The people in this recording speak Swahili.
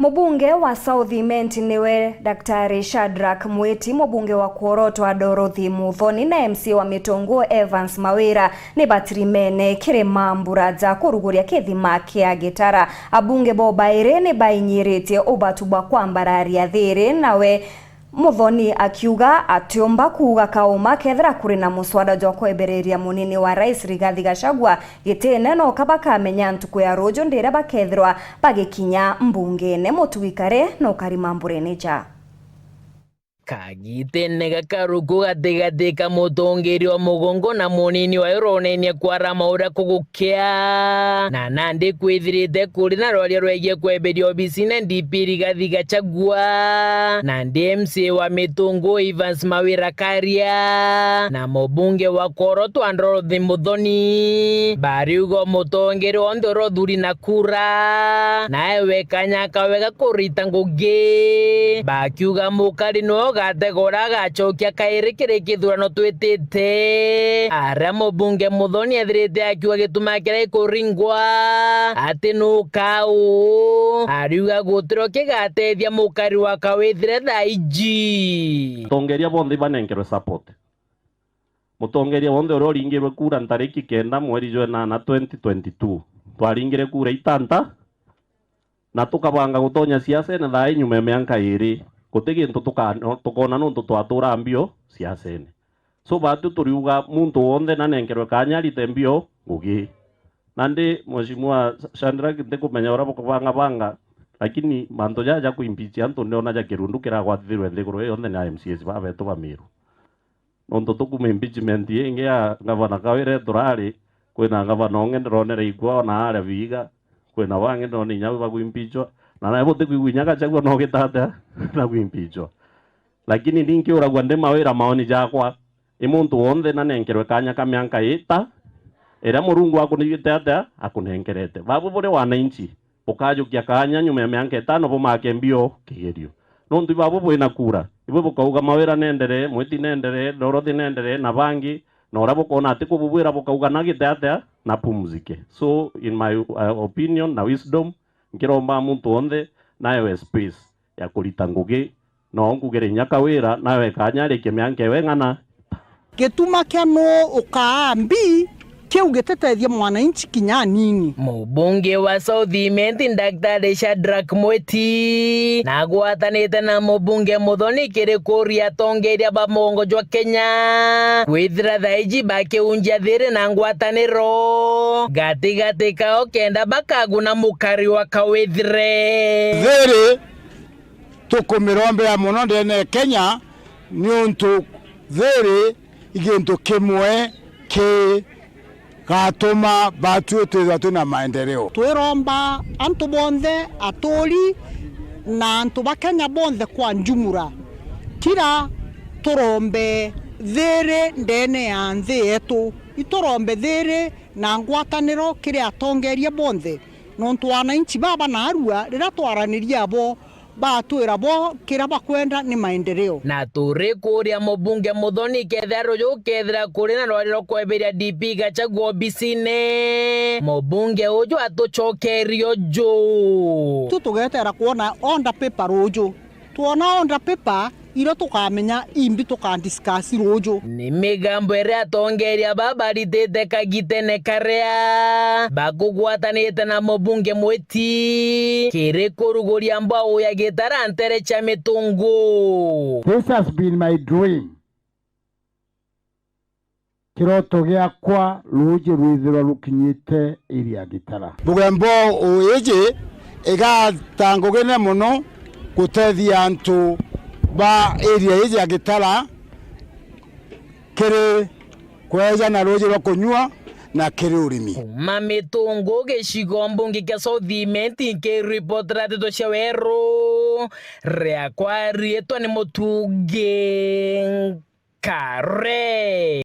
Mbunge wa South Imenti niwe Daktari Shadrack Mweti, mbunge wa Kuorotwa Dorothy Muthoni na MC wa Mitongo Evans Mawira ni batirimene kire mambura za kuruguria kithima kia gitara. Abunge bo baire ni bainyirite ubatuba kwambararia thiri nawe Muthoni akiuga atiomba kuuga kauma kethira kuri na muswada jwa kwebereria munini wa Rais Rigathi Gachagua gitene no kabaka menya ntuku ya rojo ndira bakethirwa bagikinya mbungene mutuikare no karimamburene ja kagitene gakarugu gategateka mutongeri wa mugongo na munini wa ironenia kwara maura kugukia na nandi kwithirite kuri na rwaria rwegie kweberia obisine DP Rigathi Gachagua na MC wa Mitongo Evans Mawira Karia na mubunge wa Kuorotwa Dorothy Muthoni bariugo mutongeri ondoro thuri na kura nae wekanyaka wega kurita ngugi bakiuga mukari no gategora gachokia kairi kire kithurano twitite ara mubunge Muthoni ethirite akiuga gituma kire kuringwa ati no kau ariuga gutiro kigatethia mukari wa kawithire thaiji tongeria bondi banenkerwe support mutongeria bondi uroringirwe kura ntariki 9 mweri wa 8 2022 twaringire kura itanta na tukabanga gutonya siasa na thai nyume mianka iri gutigi ntu tukona nuntu twatura mbio siasa so batu turiuga muntu wonde na nenkerwe kanyari tembio ngugi nandi mheshimiwa Shadrack ndikumenya ora banga lakini manto jaja kuimpeach antu ndiona ja kirundukira gwathirwe nthiguru yonde na MCS babetu bamiru nonto tukume impeachment inge ya gavana Kawire turari kwina gavana onge ndronere igwa na ara viga kwina wange ndoni nyawe bakuimpeachwa na nae bote kuigunya Gachagua no gitata na kuimpeachwa lakini ninki uragwa nde Mawira maoni jakwa imuntu wonde na nenkerwe kanya kamyanka ita era murungu akunigite ata akunenkerete babu bore wananchi ukajukia kanya nyume myanka 5 bo makembio kigerio nontu babu bwina kura ibo bukauga Mawira nendere Mweti nendere Dorothy nendere na bangi na orabo kona ati kububwira bukauga nagite ata na pumzike so in my opinion na wisdom ngiromba muntu onde nayo space ya kurita ngugi no ngugere nyakawira nawe kanyari kemyanke wengana gituma kya no ukaambi kiu gitethethia mwananchi kinya nini. Mubunge wa South Imenti Daktari Shadrack Mweti na gwatanite na mubunge Muthoni kiri kuria tongeria ba mongo jwa Kenya kwithira thaiji bakiunjia thiri na ngwataniro gati kao kenda bakaguna mukari wa kawithire thiri tukumirombea muno ndene Kenya ni untu thiri igintu kimwe ki gatuma batu twithatu na maendeleo twiromba antu bonthe aturi na antu bakenya bonthe kwa njumura kira turombe thiri ndene ya nthi yetu iturombe thiri na ngwataniro kiri atongeria bonthe nontu wananchi baba na arua rira twaraniria bo batwira bo kira bakwenda ni maendeleo na turi kuria mubunge Muthoni kethira rojo kethira kuri na rwariro kweberia DP Gachagua obisine mubunge ujo atuchokerio jo tutugetera kuona onda paper rojo tuona onda paper iro tukamenya imbi tukandiscuss rojo ni migambo ere atongeria babaritete kagitene karea bakugwatanite na mubunge Mweti kiri kuruguria mbao ya gitara ntere cha Mitongo. This has been my dream. Kiroto giakwa ruji rwithirwa rukinyite iria gitara bugembo uiji igatangugene muno gutethia antu ba area hizi ya gitara kiri kweja na roji rwa kunyua na kiri urimi Mitongo gicigo mbunge kia South Imenti report ratito cia weru riakwa rietwa ni Mutungi Kare.